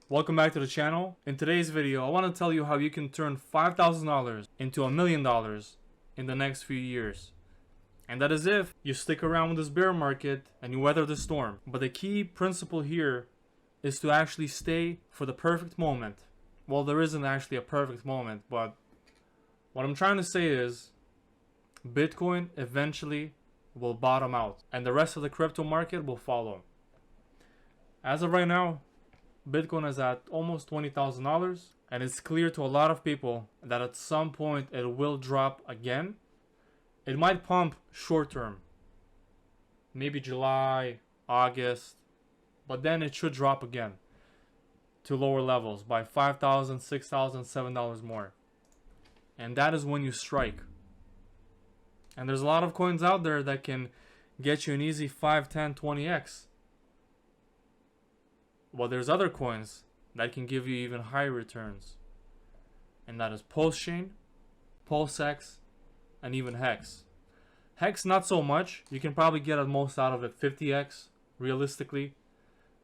Welcome back to the channel. In today's video, I want to tell you how you can turn $5,000 into $1 million in the next few years. And that is if you stick around with this bear market and you weather the storm. But the key principle here is to actually stay for the perfect moment. Well, there isn't actually a perfect moment, but what I'm trying to say is Bitcoin eventually will bottom out and the rest of the crypto market will follow. As of right now, Bitcoin is at almost $20,000, and it's clear to a lot of people that at some point it will drop again. It might pump short term, maybe July, August, but then it should drop again to lower levels by $5,000, $6,000, $7 more. And that is when you strike. And there's a lot of coins out there that can get you an easy 5, 10, 20x. Well, there's other coins that can give you even higher returns. And that is Pulsechain, Pulsex, and even Hex. Hex, not so much. You can probably get at most out of it 50x, realistically.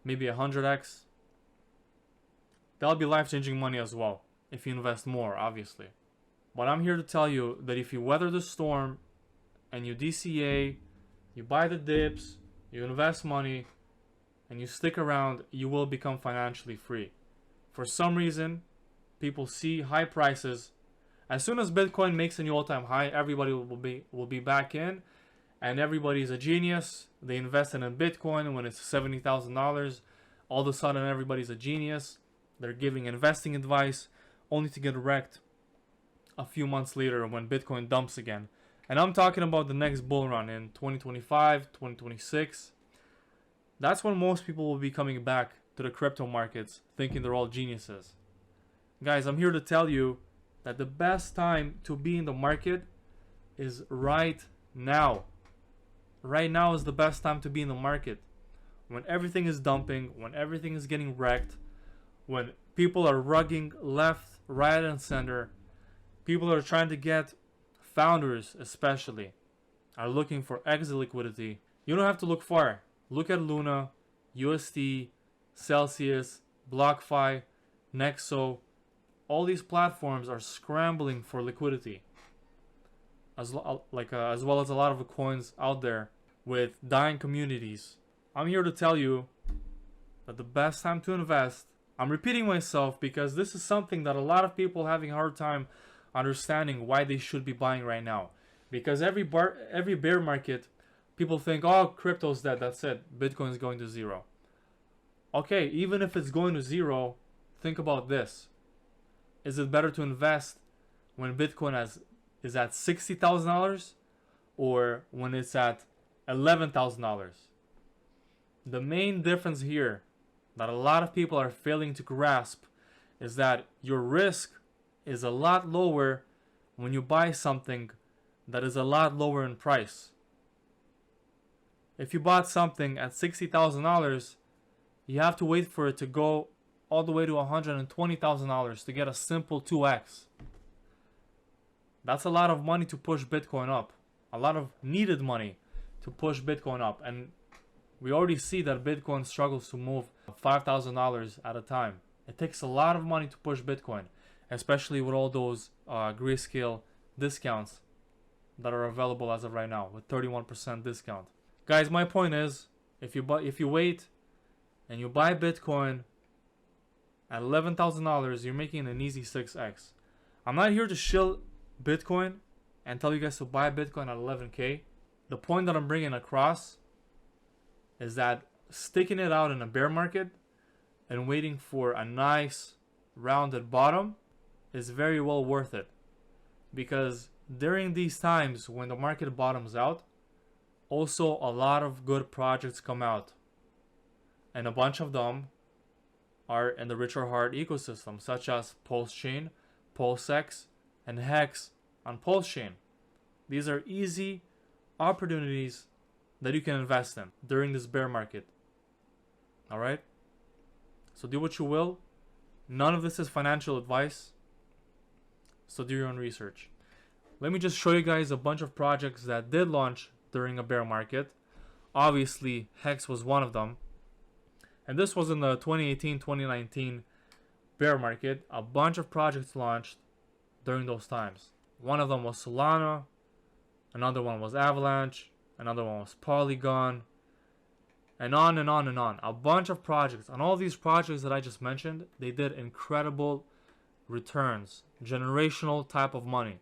Maybe 100x. That'll be life-changing money as well, if you invest more, obviously. But I'm here to tell you that if you weather the storm, and you DCA, you buy the dips, you invest money, and you stick around, you will become financially free. For some reason, people see high prices. As soon as Bitcoin makes a new all-time high, everybody will be back in, and everybody's a genius. They invested in Bitcoin when it's $70,000. All of a sudden, everybody's a genius. They're giving investing advice, only to get wrecked a few months later when Bitcoin dumps again. And I'm talking about the next bull run in 2025, 2026. That's when most people will be coming back to the crypto markets thinking they're all geniuses. Guys, I'm here to tell you that the best time to be in the market is right now. Right now is the best time to be in the market. When everything is dumping, when everything is getting wrecked, when people are rugging left, right, and center, people are trying to get, founders especially, are looking for exit liquidity. You don't have to look far. Look at Luna, USD, Celsius, BlockFi, Nexo. All these platforms are scrambling for liquidity, as well as a lot of coins out there with dying communities. I'm here to tell you that the best time to invest, I'm repeating myself because this is something that a lot of people are having a hard time understanding why they should be buying right now. Because every bear market, people think, oh, crypto's dead, that's it, Bitcoin is going to zero. Okay, even if it's going to zero, think about this. Is it better to invest when Bitcoin is at $60,000 or when it's at $11,000? The main difference here that a lot of people are failing to grasp is that your risk is a lot lower when you buy something that is a lot lower in price. If you bought something at $60,000, you have to wait for it to go all the way to $120,000 to get a simple 2x. That's a lot of money to push Bitcoin up. A lot of needed money to push Bitcoin up. And we already see that Bitcoin struggles to move $5,000 at a time. It takes a lot of money to push Bitcoin, especially with all those grayscale discounts that are available as of right now with 31% discount. Guys, my point is, if you wait and you buy Bitcoin at $11,000, you're making an easy 6x. I'm not here to shill Bitcoin and tell you guys to buy Bitcoin at 11K. The point that I'm bringing across is that sticking it out in a bear market and waiting for a nice rounded bottom is very well worth it. Because during these times when the market bottoms out, also a lot of good projects come out. And a bunch of them are in the richer hard ecosystem, such as Pulsechain, Pulsex, and Hex on Pulsechain. These are easy opportunities that you can invest in during this bear market. Alright? So do what you will. None of this is financial advice. So do your own research. Let me just show you guys a bunch of projects that did launch during a bear market. Obviously, Hex was one of them. And this was in the 2018-2019 bear market, a bunch of projects launched during those times. One of them was Solana, another one was Avalanche, another one was Polygon, and on and on and on. A bunch of projects. And all these projects that I just mentioned, they did incredible returns, generational type of money.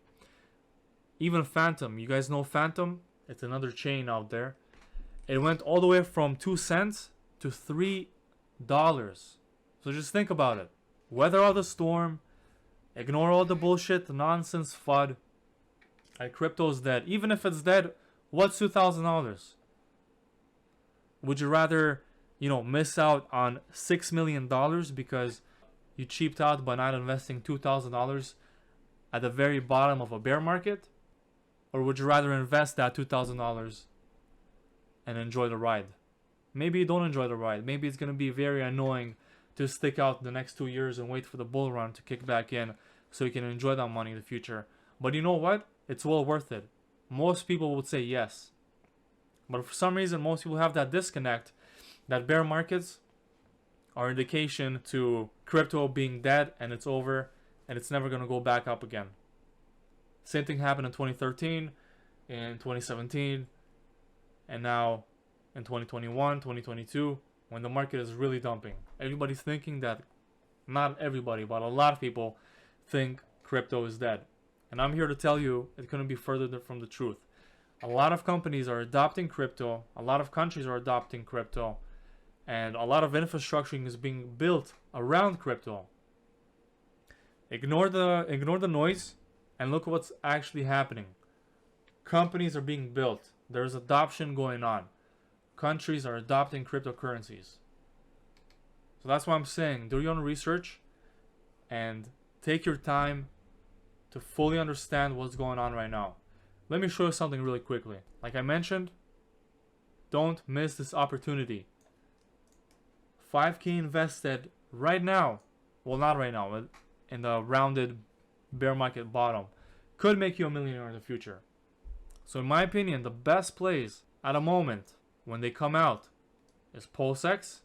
Even Phantom, you guys know Phantom? It's another chain out there. It went all the way from 2 cents to $3. So just think about it. Weather all the storm, ignore all the bullshit, the nonsense FUD. And crypto's dead. Even if it's dead, what's $2,000? Would you rather, miss out on $6 million because you cheaped out by not investing $2,000 at the very bottom of a bear market? Or would you rather invest that $2,000 and enjoy the ride? Maybe you don't enjoy the ride. Maybe it's going to be very annoying to stick out the next 2 years and wait for the bull run to kick back in so you can enjoy that money in the future. But you know what? It's well worth it. Most people would say yes. But for some reason, most people have that disconnect that bear markets are indication to crypto being dead and it's over and it's never going to go back up again. Same thing happened in 2013, in 2017, and now in 2021, 2022, when the market is really dumping. Everybody's thinking that, not everybody, but a lot of people think crypto is dead. And I'm here to tell you it couldn't be further from the truth. A lot of companies are adopting crypto, a lot of countries are adopting crypto, and a lot of infrastructure is being built around crypto. Ignore the noise and look what's actually happening. Companies are being built. There's adoption going on. Countries are adopting cryptocurrencies. So that's why I'm saying, do your own research and take your time to fully understand what's going on right now. Let me show you something really quickly. Like I mentioned, don't miss this opportunity. 5K invested right now. Well, not right now, but in the rounded bear market bottom could make you a millionaire in the future. So in my opinion, the best plays at a moment when they come out is Pulsex,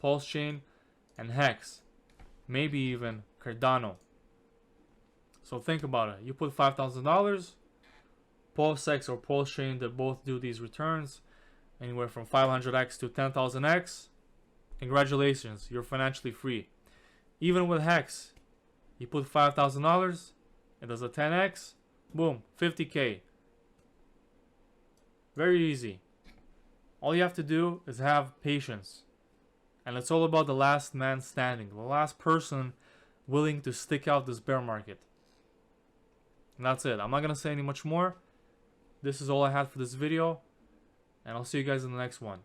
Pulsechain, and Hex. Maybe even Cardano. So think about it. You put $5,000, Pulsex or Pulsechain, that both do these returns anywhere from 500x to 10,000x. Congratulations, you're financially free. Even with Hex, you put $5,000, it does a 10x, boom, 50k. Very easy. All you have to do is have patience. And it's all about the last man standing, the last person willing to stick out this bear market. And that's it. I'm not going to say any much more. This is all I had for this video. And I'll see you guys in the next one.